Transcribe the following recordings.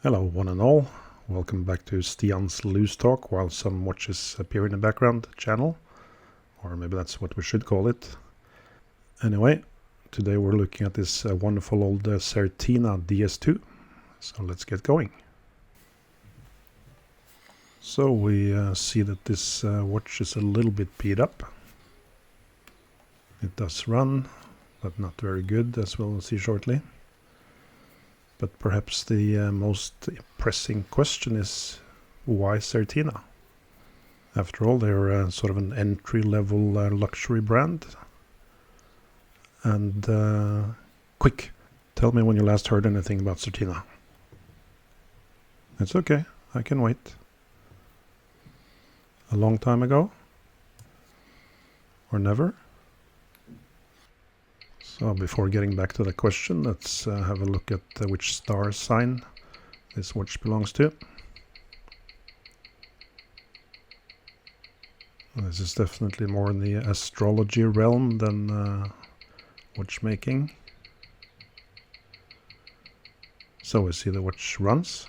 Hello one and all, welcome back to Stian's Loose Talk while some watches appear in the background channel, or maybe that's what we should call it. Anyway, today we're looking at this wonderful old Certina DS2, so let's get going. So we see that this watch is a little bit beat up. It does run, but not very good, as we'll see shortly. But perhaps the most pressing question is, why Certina? After all, they're sort of an entry-level luxury brand. And quick, tell me when you last heard anything about Certina. It's okay, I can wait. A long time ago? Or never? So before getting back to the question, let's have a look at which star sign this watch belongs to. This is definitely more in the astrology realm than watchmaking. So we see the watch runs.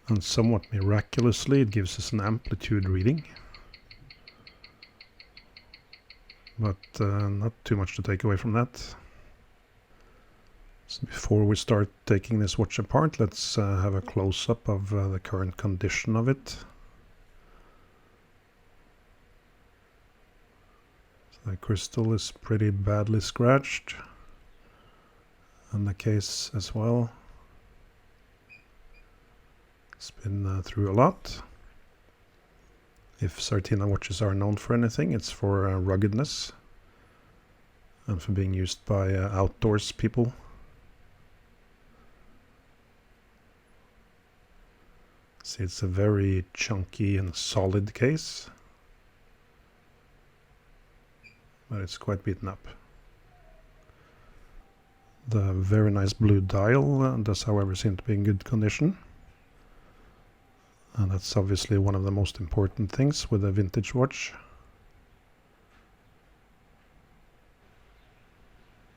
And somewhat miraculously it gives us an amplitude reading. But not too much to take away from that. So before we start taking this watch apart, let's have a close-up of the current condition of it. So the crystal is pretty badly scratched, and the case as well. It's been through a lot. If Certina watches are known for anything, it's for ruggedness and for being used by outdoors people. See, it's a very chunky and solid case, but it's quite beaten up. The very nice blue dial does, however, seem to be in good condition. And that's obviously one of the most important things with a vintage watch.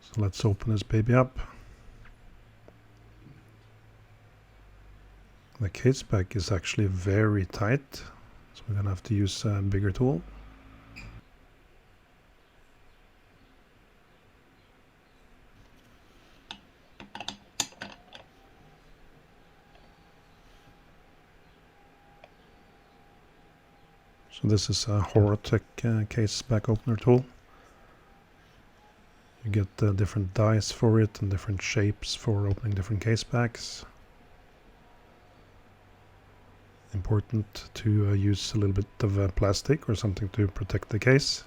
So let's open this baby up. The case back is actually very tight, so we're gonna have to use a bigger tool. So this is a Horotech case back opener tool. You get different dies for it and different shapes for opening different case backs. Important to use a little bit of plastic or something to protect the case,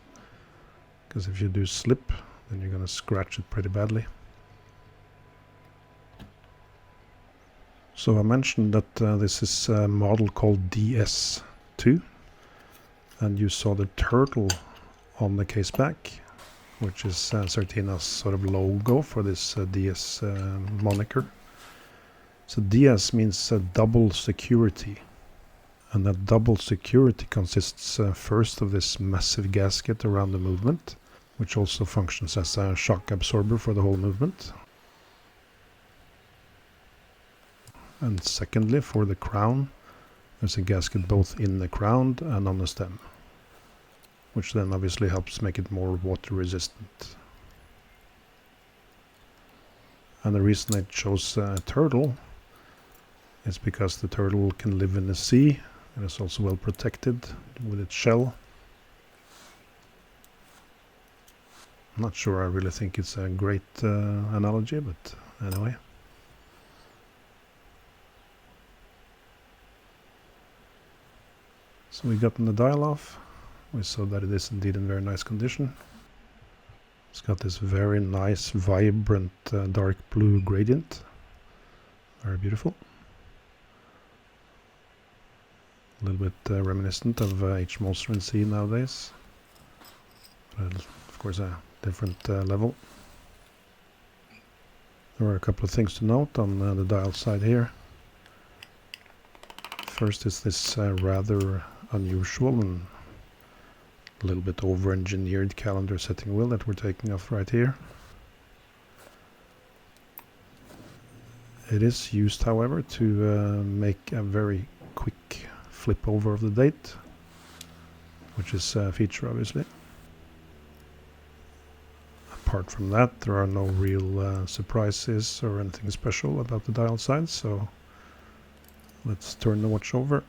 because if you do slip, then you're going to scratch it pretty badly. So I mentioned that this is a model called DS2, and you saw the turtle on the case back, which is Certina's sort of logo for this DS moniker. So DS means double security. And that double security consists first of this massive gasket around the movement, which also functions as a shock absorber for the whole movement. And secondly, for the crown, there's a gasket both in the crown and on the stem, which then obviously helps make it more water resistant. And the reason I chose a turtle is because the turtle can live in the sea. It is also well protected with its shell. I'm not sure I really think it's a great analogy, but anyway. So we gotten the dial off. We saw that it is indeed in very nice condition. It's got this very nice, vibrant, dark blue gradient. Very beautiful. A little bit reminiscent of H. Monster and C nowadays, but of course a different level. There are a couple of things to note on the dial side here. First is this rather unusual and a little bit over-engineered calendar setting wheel that we're taking off right here. It is used, however, to make a very quick flip over of the date, which is a feature obviously. Apart from that, there are no real surprises or anything special about the dial size, so let's turn the watch over.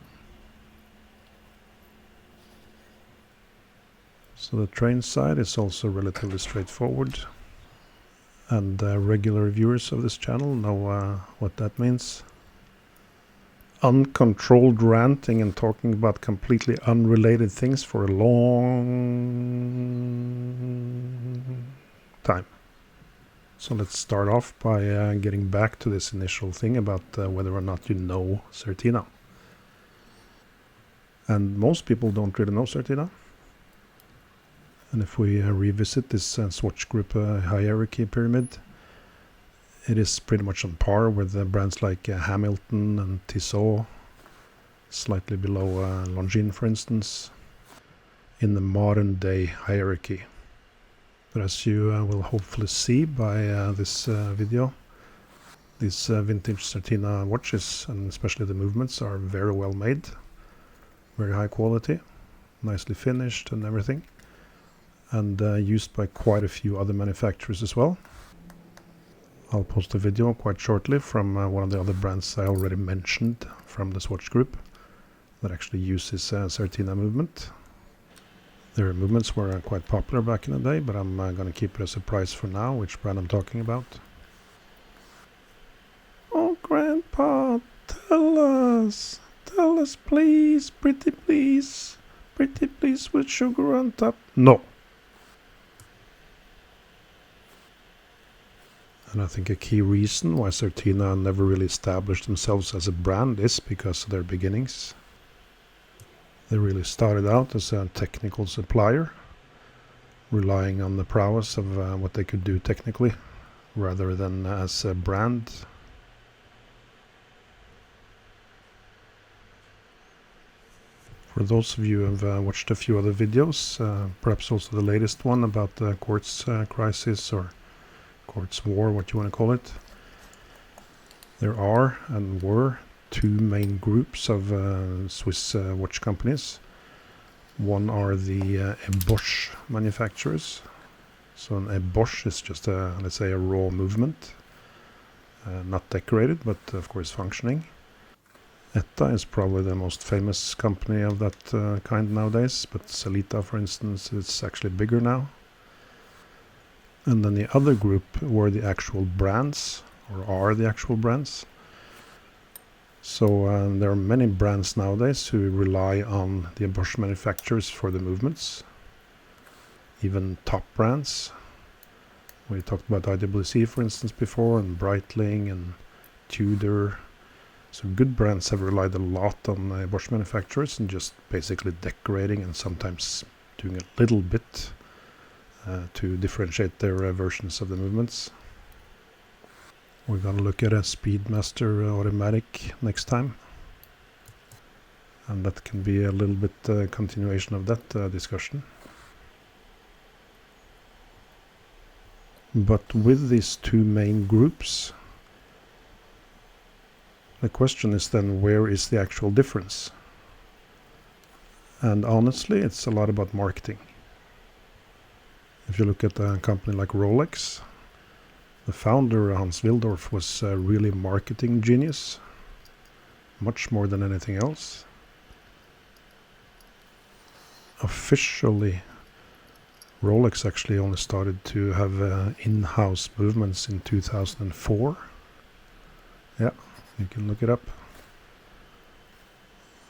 So the train side is also relatively straightforward, and regular viewers of this channel know what that means. Uncontrolled ranting and talking about completely unrelated things for a long time. So let's start off by getting back to this initial thing about whether or not you know Certina. And most people don't really know Certina. And if we revisit this swatch group hierarchy pyramid, it is pretty much on par with brands like Hamilton and Tissot, slightly below Longines, for instance, in the modern day hierarchy. But as you will hopefully see by this video, these vintage Certina watches, and especially the movements, are very well made, very high quality, nicely finished and everything, and used by quite a few other manufacturers as well. I'll post a video quite shortly from one of the other brands I already mentioned from the swatch group that actually uses Certina movement. Their movements were quite popular back in the day, but I'm going to keep it a surprise for now, which brand I'm talking about. Oh, Grandpa, tell us please, pretty please with sugar on top. No. And I think a key reason why Certina never really established themselves as a brand is because of their beginnings. They really started out as a technical supplier, relying on the prowess of what they could do technically, rather than as a brand. For those of you who have watched a few other videos, perhaps also the latest one about the quartz crisis or quartz war, what you want to call it, there are and were two main groups of Swiss watch companies. One are the Bosch manufacturers. So a Bosch is just let's say a raw movement, not decorated, but of course functioning. Etta is probably the most famous company of that kind nowadays, but Salita, for instance, is actually bigger now. And then the other group were the actual brands, or are the actual brands. So there are many brands nowadays who rely on the Bosch manufacturers for the movements. Even top brands. We talked about IWC, for instance, before, and Breitling and Tudor. So good brands have relied a lot on Bosch manufacturers and just basically decorating and sometimes doing a little bit to differentiate their versions of the movements. We're going to look at a Speedmaster automatic next time, and that can be a little bit continuation of that discussion. But with these two main groups, the question is then, where is the actual difference? And honestly, it's a lot about marketing. If you look at a company like Rolex, the founder, Hans Willdorf, was a really marketing genius, much more than anything else. Officially, Rolex actually only started to have in-house movements in 2004. Yeah, you can look it up.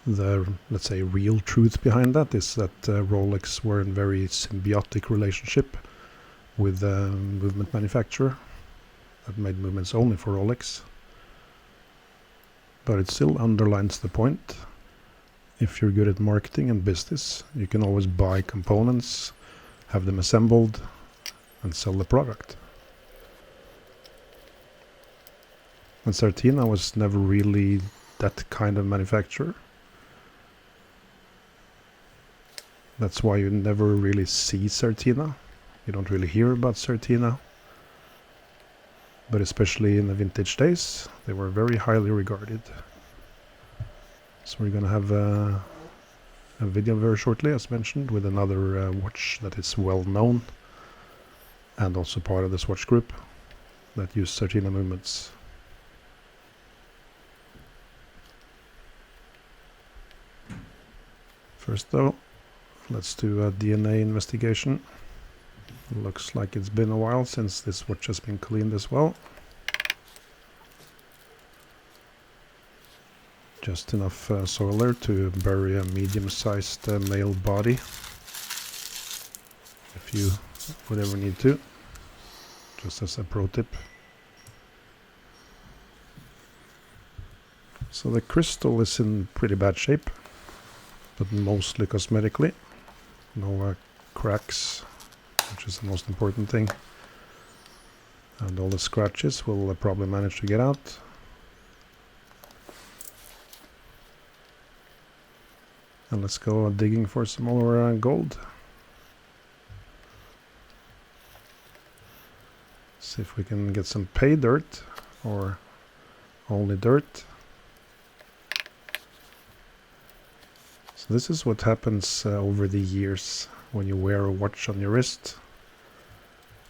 The, let's say, real truth behind that is that Rolex were in very symbiotic relationship with the movement manufacturer that made movements only for Rolex. But it still underlines the point. If you're good at marketing and business, you can always buy components, have them assembled, and sell the product. And Certina was never really that kind of manufacturer. That's why you never really see Certina. You don't really hear about Certina. but especially in the vintage days, they were very highly regarded. So we're going to have a video very shortly, as mentioned, with another watch that is well known and also part of this watch group that use Certina movements. First though, let's do a DNA investigation. Looks like it's been a while since this watch has been cleaned as well. Just enough soil there to bury a medium-sized male body, if you would ever need to, just as a pro tip. So the crystal is in pretty bad shape, but mostly cosmetically. No cracks, which is the most important thing. And all the scratches will probably manage to get out. And let's go digging for some more gold. See if we can get some pay dirt or only dirt. So this is what happens over the years when you wear a watch on your wrist.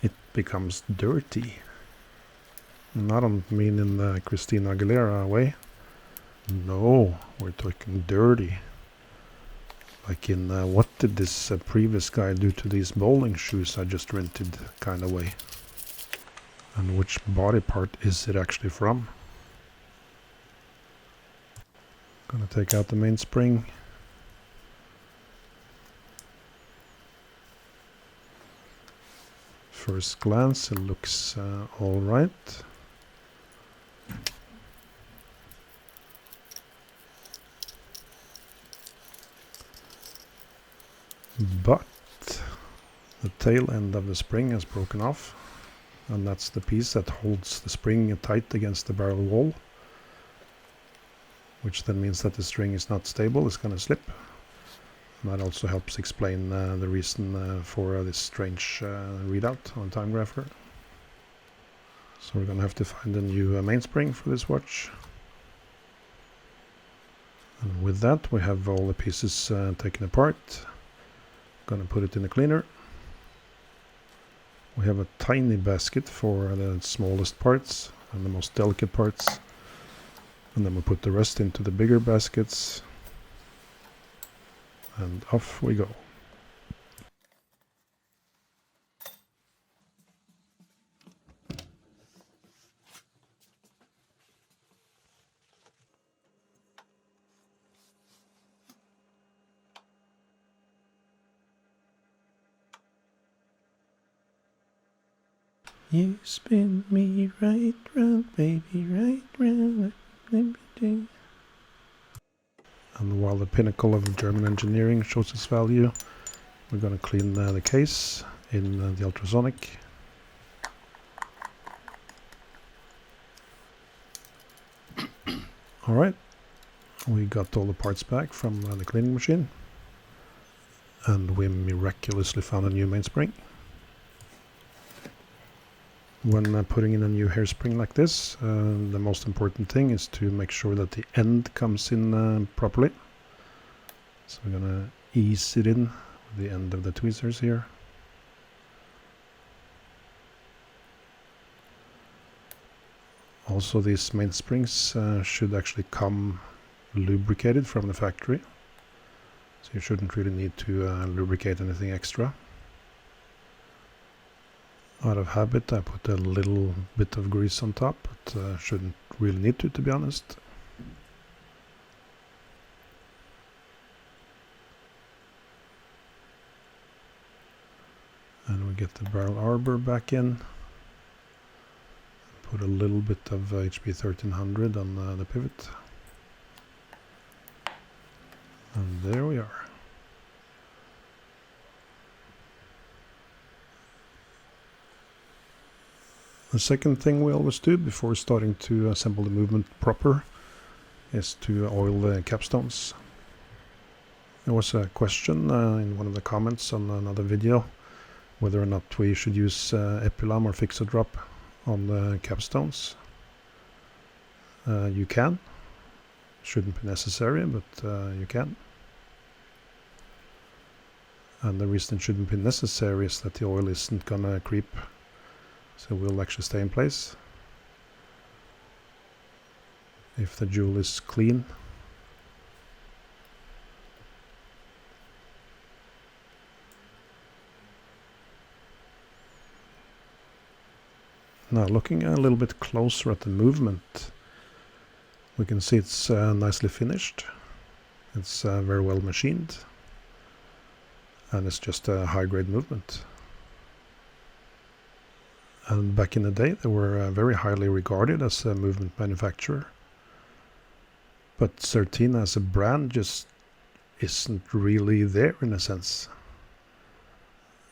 It becomes dirty. And I don't mean in the Christina Aguilera way. No, we're talking dirty. Like in what did this previous guy do to these bowling shoes I just rented kind of way. And which body part is it actually from? Gonna take out the mainspring. First glance it looks all right. But the tail end of the spring has broken off, and that's the piece that holds the spring tight against the barrel wall, which then means that the string is not stable, it's going to slip. And that also helps explain the reason for this strange readout on time grapher. So we're going to have to find a new mainspring for this watch. And with that we have all the pieces taken apart. Gonna put it in the cleaner. We have a tiny basket for the smallest parts and the most delicate parts, and then we put the rest into the bigger baskets, and off we go. You spin me right round, baby, right round. And while the pinnacle of German engineering shows its value, we're going to clean the case in the ultrasonic. Alright, we got all the parts back from the cleaning machine, and we miraculously found a new mainspring. When putting in a new hairspring like this, the most important thing is to make sure that the end comes in properly. So we're going to ease it in with the end of the tweezers here. Also, these mainsprings should actually come lubricated from the factory, so you shouldn't really need to lubricate anything extra. Out of habit I put a little bit of grease on top, but shouldn't really need to be honest. And we get the barrel arbor back in. Put a little bit of HB 1300 on the pivot. And there we are. The second thing we always do before starting to assemble the movement proper is to oil the capstones. There was a question in one of the comments on another video whether or not we should use Epilam or Fix-A-Drop on the capstones. You can. Shouldn't be necessary, but you can. And the reason it shouldn't be necessary is that the oil isn't gonna creep, so it will actually stay in place. If the jewel is clean. Now looking a little bit closer at the movement, we can see it's nicely finished. It's very well machined, and it's just a high-grade movement. And back in the day they were very highly regarded as a movement manufacturer. But Certina as a brand just isn't really there in a sense.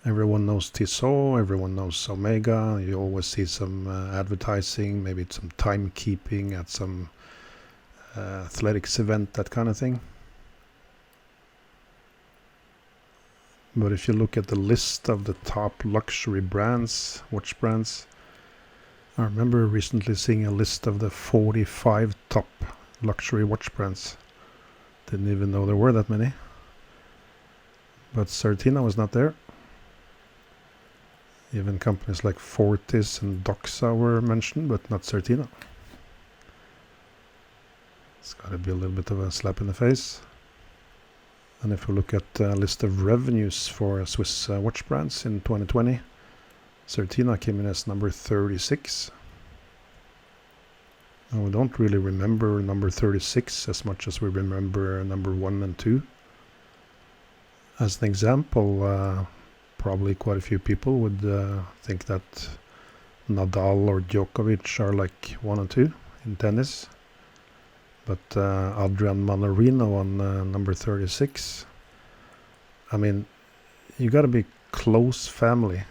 Everyone knows Tissot, everyone knows Omega, you always see some advertising, maybe some timekeeping at some athletics event, that kind of thing. But if you look at the list of the top luxury brands, watch brands, I remember recently seeing a list of the 45 top luxury watch brands. Didn't even know there were that many. But Certina was not there. Even companies like Fortis and Doxa were mentioned, but not Certina. It's got to be a little bit of a slap in the face. And if we look at the list of revenues for Swiss watch brands in 2020, Certina came in as number 36. And we don't really remember number 36 as much as we remember number 1 and 2. As an example, probably quite a few people would think that Nadal or Djokovic are like 1 and 2 in tennis. But Adrian Manarino on number 36, I mean, you gotta be close family.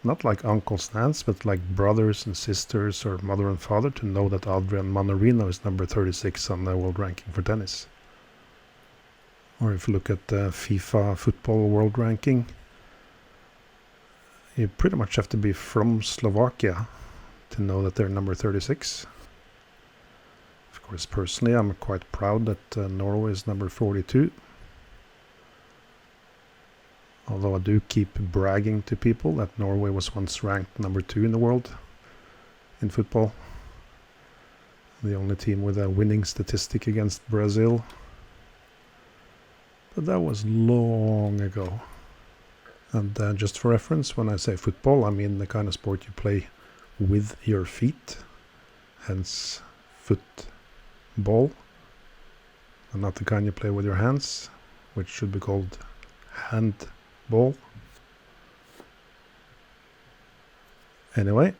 Not like uncles and aunts, but like brothers and sisters or mother and father to know that Adrian Manarino is number 36 on the world ranking for tennis. Or if you look at the FIFA football world ranking, you pretty much have to be from Slovakia to know that they're number 36. Of course, personally, I'm quite proud that Norway is number 42. Although I do keep bragging to people that Norway was once ranked number 2 in the world in football. The only team with a winning statistic against Brazil. But that was long ago. And just for reference, when I say football, I mean the kind of sport you play with your feet. Hence, football. And not the kind you play with your hands, which should be called handball. Anyway,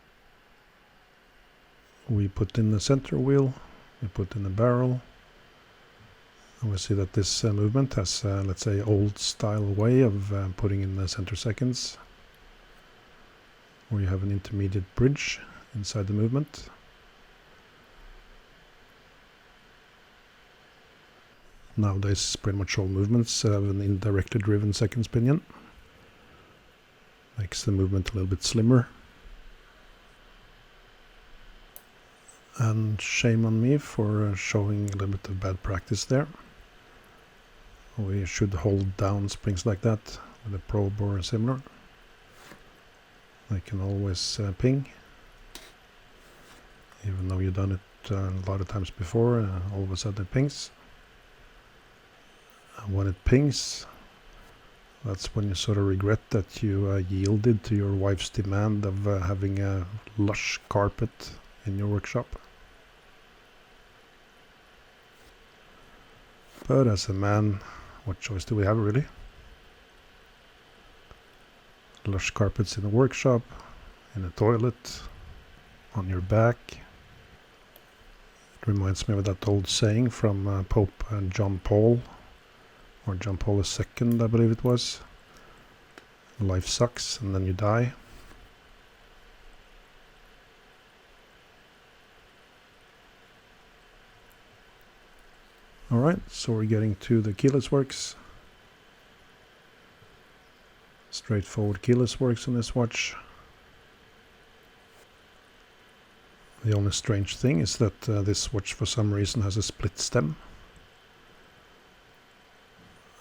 we put in the center wheel, we put in the barrel, and we see that this movement has, let's say, old style way of putting in the center seconds, where you have an intermediate bridge inside the movement. Nowadays, pretty much all movements have an indirectly driven seconds pinion. Makes the movement a little bit slimmer. And shame on me for showing a little bit of bad practice there. We should hold down springs like that with a probe or similar. They can always ping. Even though you've done it a lot of times before, all of a sudden it pings. And when it pings, that's when you sort of regret that you yielded to your wife's demand of having a lush carpet in your workshop. But as a man, what choice do we have really? Lush carpets in the workshop, in the toilet, on your back. It reminds me of that old saying from Pope John Paul, or John Paul II, I believe it was. Life sucks and then you die. Alright, so we're getting to the keyless works. Straightforward keyless works on this watch. The only strange thing is that this watch for some reason has a split stem.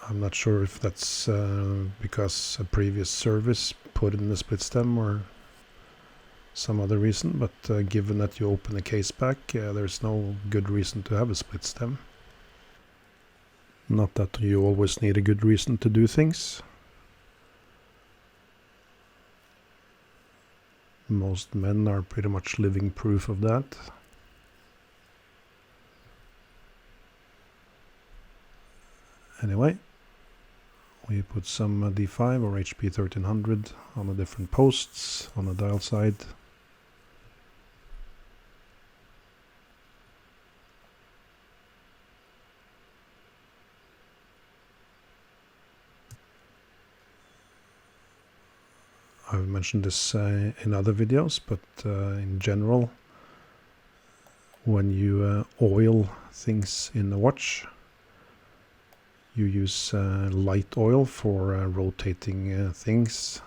I'm not sure if that's because a previous service put in the split stem or some other reason, but given that you open the case back, there's no good reason to have a split stem. Not that you always need a good reason to do things. Most men are pretty much living proof of that. Anyway, we put some D5 or HP 1300 on the different posts on the dial side. I've mentioned this in other videos, but in general, when you oil things in the watch, you use light oil for rotating things,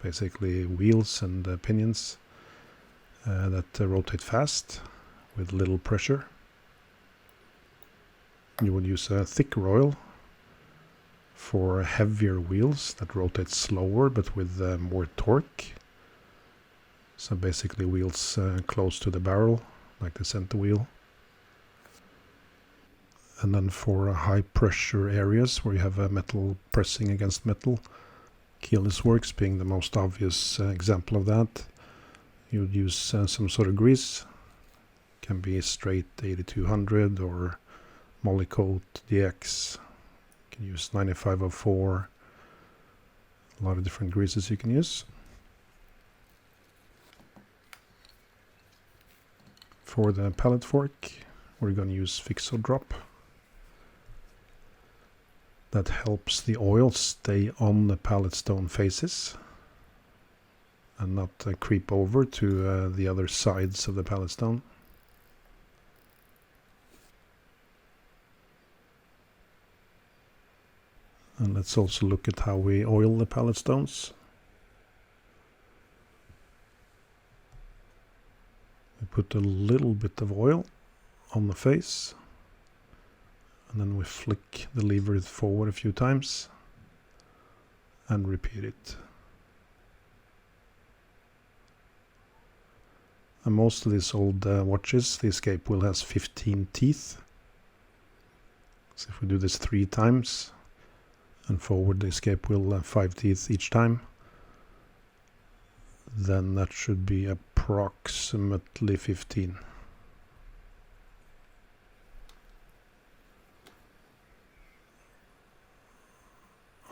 basically wheels and pinions that rotate fast with little pressure. You would use a thicker oil for heavier wheels that rotate slower but with more torque. So basically wheels close to the barrel, like the center wheel. And then for high pressure areas where you have metal pressing against metal, keyless works being the most obvious example of that, you would use some sort of grease. Can be straight 8200 or Molykote DX. You can use 9504. A lot of different greases you can use. For the pallet fork, we're going to use Fixo Drop. That helps the oil stay on the pallet stone faces and not creep over to the other sides of the pallet stone. And let's also look at how we oil the pallet stones. We put a little bit of oil on the face, and then we flick the lever forward a few times and repeat it. And most of these old watches, the escape wheel has 15 teeth. So if we do this 3 times and forward the escape wheel 5 teeth each time, then that should be approximately 15.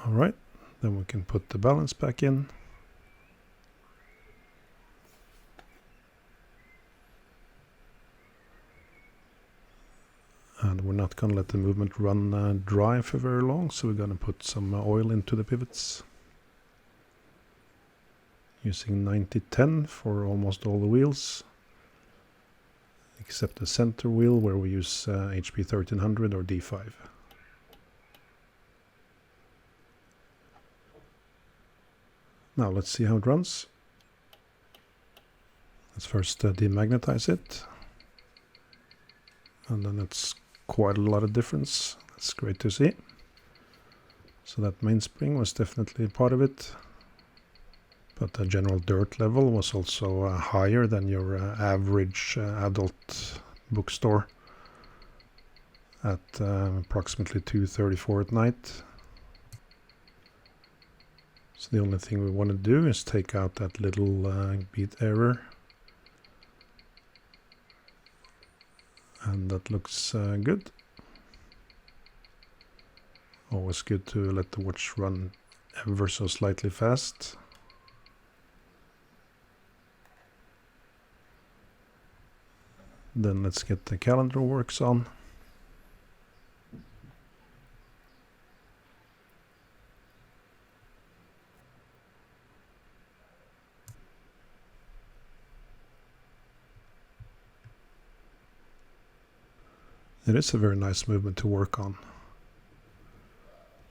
Alright, then we can put the balance back in. And we're not going to let the movement run dry for very long, so we're going to put some oil into the pivots. Using 90-10 for almost all the wheels, except the center wheel where we use HP 1300 or D5. Now let's see how it runs. Let's first demagnetize it, and then it's quite a lot of difference. That's great to see. So that mainspring was definitely part of it, but the general dirt level was also higher than your average adult bookstore at approximately 2:34 at night. So the only thing we want to do is take out that little beat error, and that looks good. Always good to let the watch run ever so slightly fast. Then let's get the calendar works on. It is a very nice movement to work on.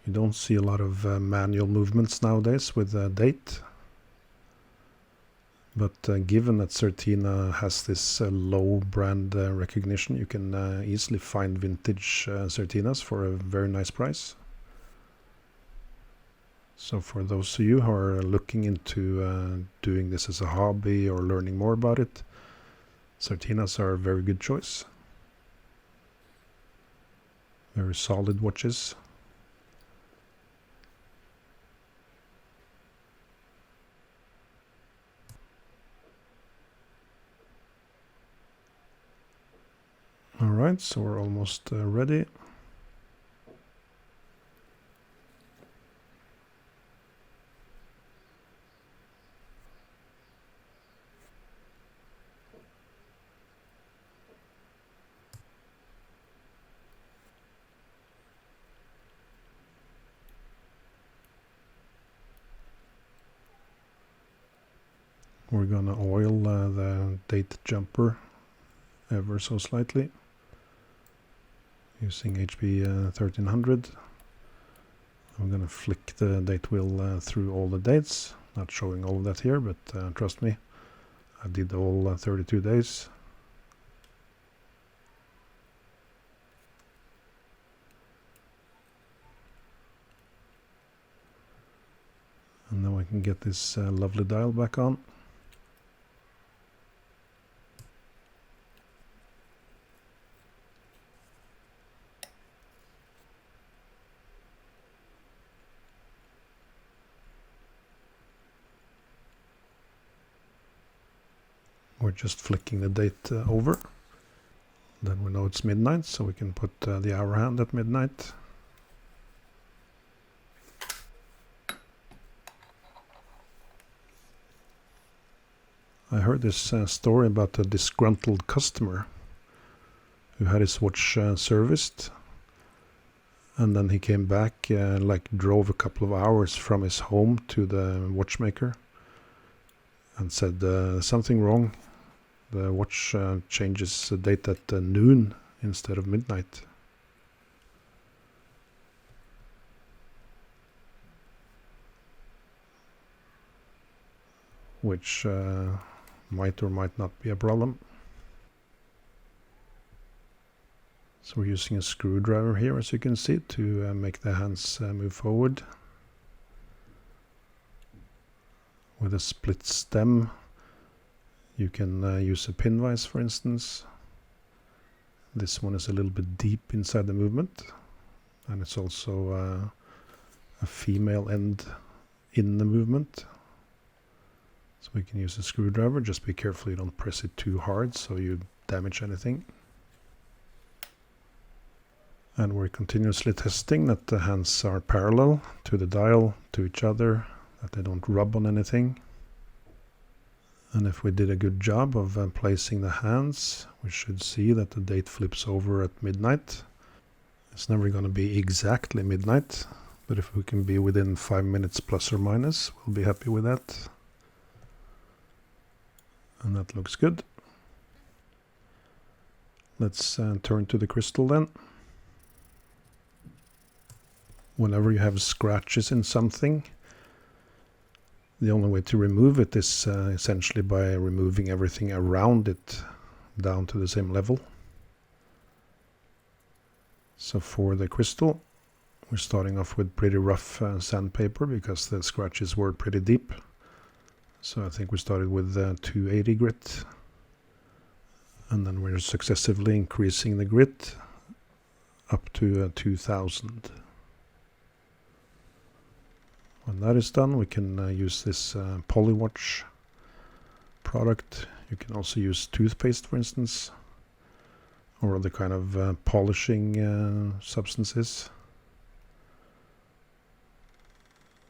You don't see a lot of manual movements nowadays with date. But given that Certina has this low brand recognition, you can easily find vintage Certinas for a very nice price. So for those of you who are looking into doing this as a hobby or learning more about it, Certinas are a very good choice. Very solid watches. Alright, so we're almost ready. We're gonna oil the date jumper ever so slightly using HB 1300. I'm gonna flick the date wheel through all the dates. Not showing all of that here, but trust me, I did all 32 days. And now I can get this lovely dial back on. We're just flicking the date over. Then we know it's midnight, so we can put the hour hand at midnight. I heard this story about a disgruntled customer who had his watch serviced, and then he came back, like drove a couple of hours from his home to the watchmaker and said something wrong. The watch changes the date at noon instead of midnight. Which might or might not be a problem. So we're using a screwdriver here, as you can see, to make the hands move forward. With a split stem, you can use a pin vise, for instance. This one is a little bit deep inside the movement, and it's also a female end in the movement. So we can use a screwdriver. Just be careful you don't press it too hard so you damage anything. And we're continuously testing that the hands are parallel to the dial, to each other, that they don't rub on anything. And if we did a good job of placing the hands, we should see that the date flips over at midnight. It's never going to be exactly midnight, but if we can be within 5 minutes plus or minus, we'll be happy with that. And that looks good. Let's turn to the crystal then. Whenever you have scratches in something, the only way to remove it is essentially by removing everything around it down to the same level. So for the crystal, we're starting off with pretty rough sandpaper because the scratches were pretty deep. So I think we started with 280 grit, and then we're successively increasing the grit up to 2000. When that is done, we can use this Polywatch product. You can also use toothpaste, for instance, or other kind of polishing substances.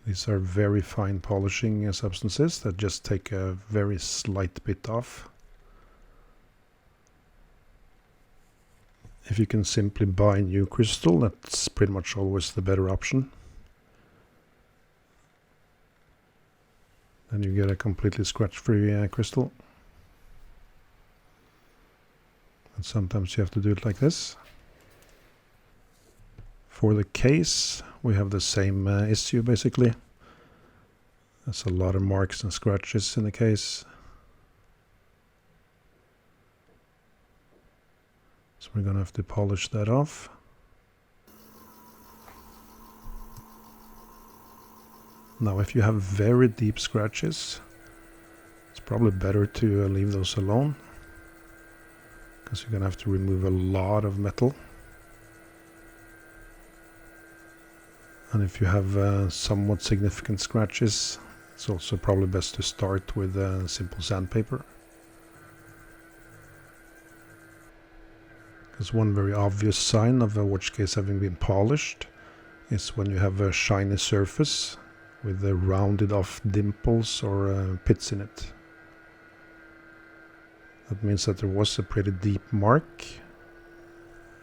These are very fine polishing substances that just take a very slight bit off. If you can simply buy new crystal, that's pretty much always the better option. Then you get a completely scratch-free crystal. And sometimes you have to do it like this. For the case, we have the same issue basically. There's a lot of marks and scratches in the case. So we're gonna have to polish that off. Now if you have very deep scratches, it's probably better to leave those alone, because you're gonna have to remove a lot of metal. And if you have somewhat significant scratches, it's also probably best to start with simple sandpaper. Because one very obvious sign of a watch case having been polished is when you have a shiny surface with rounded off dimples or pits in it. That means that there was a pretty deep mark,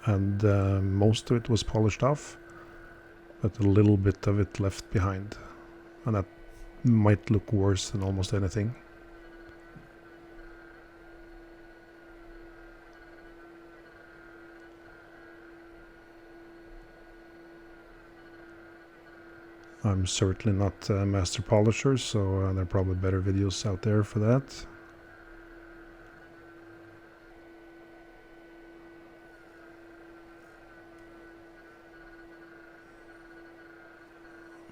and most of it was polished off, but a little bit of it left behind, and that might look worse than almost anything. I'm certainly not a master polisher, so there are probably better videos out there for that.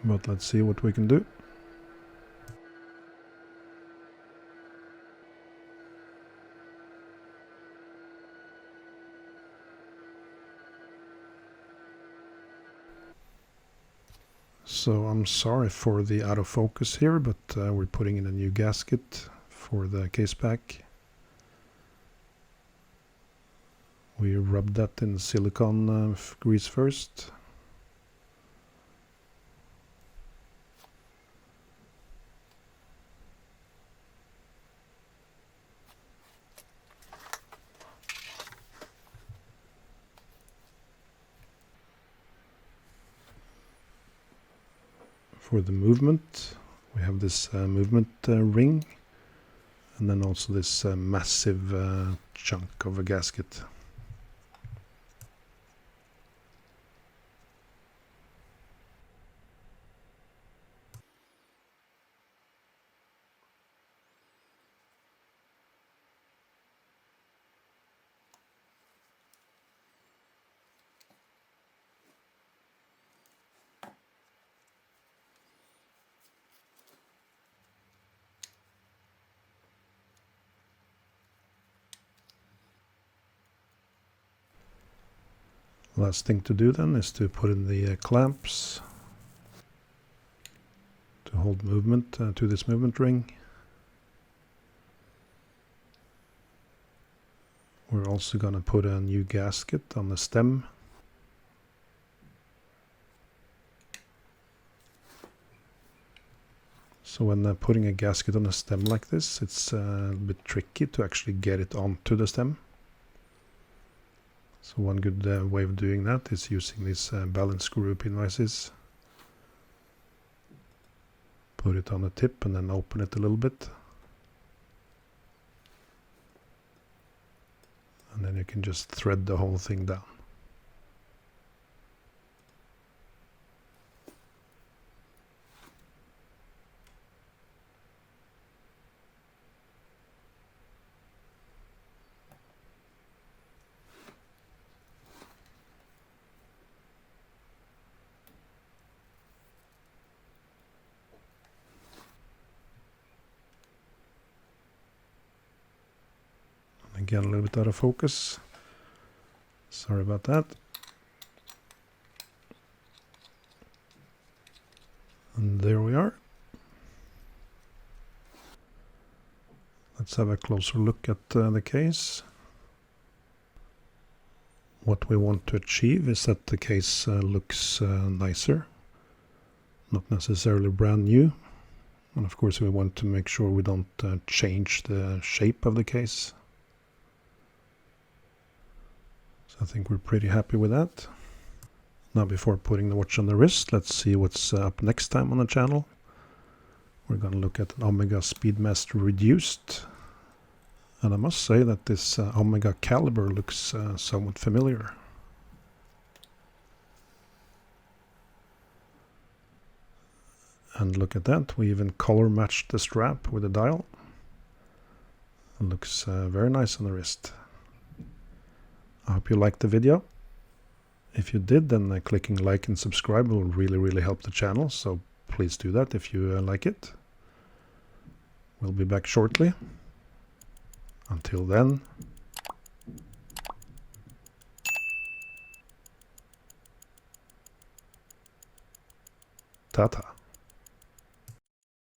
But let's see what we can do. So I'm sorry for the out of focus here, but we're putting in a new gasket for the case back. We rub that in silicone grease first. For the movement, we have this movement ring, and then also this massive chunk of a gasket. Last thing to do then is to put in the clamps to hold movement to this movement ring. We're also going to put a new gasket on the stem. So when putting a gasket on a stem like this, it's a bit tricky to actually get it onto the stem. So one good way of doing that is using these balance screw pin vices. Put it on the tip and then open it a little bit. And then you can just thread the whole thing down. Again, a little bit out of focus. Sorry about that. And there we are. Let's have a closer look at the case. What we want to achieve is that the case looks nicer, not necessarily brand new. And of course we want to make sure we don't change the shape of the case. So I think we're pretty happy with that. Now before putting the watch on the wrist, let's see what's up next time on the channel. We're going to look at an Omega Speedmaster Reduced. And I must say that this Omega caliber looks somewhat familiar. And look at that, we even color matched the strap with the dial. It looks very nice on the wrist. I hope you liked the video. If you did, then clicking like and subscribe will really help the channel, so please do that if you like it. We'll be back shortly. Until then, ta-ta.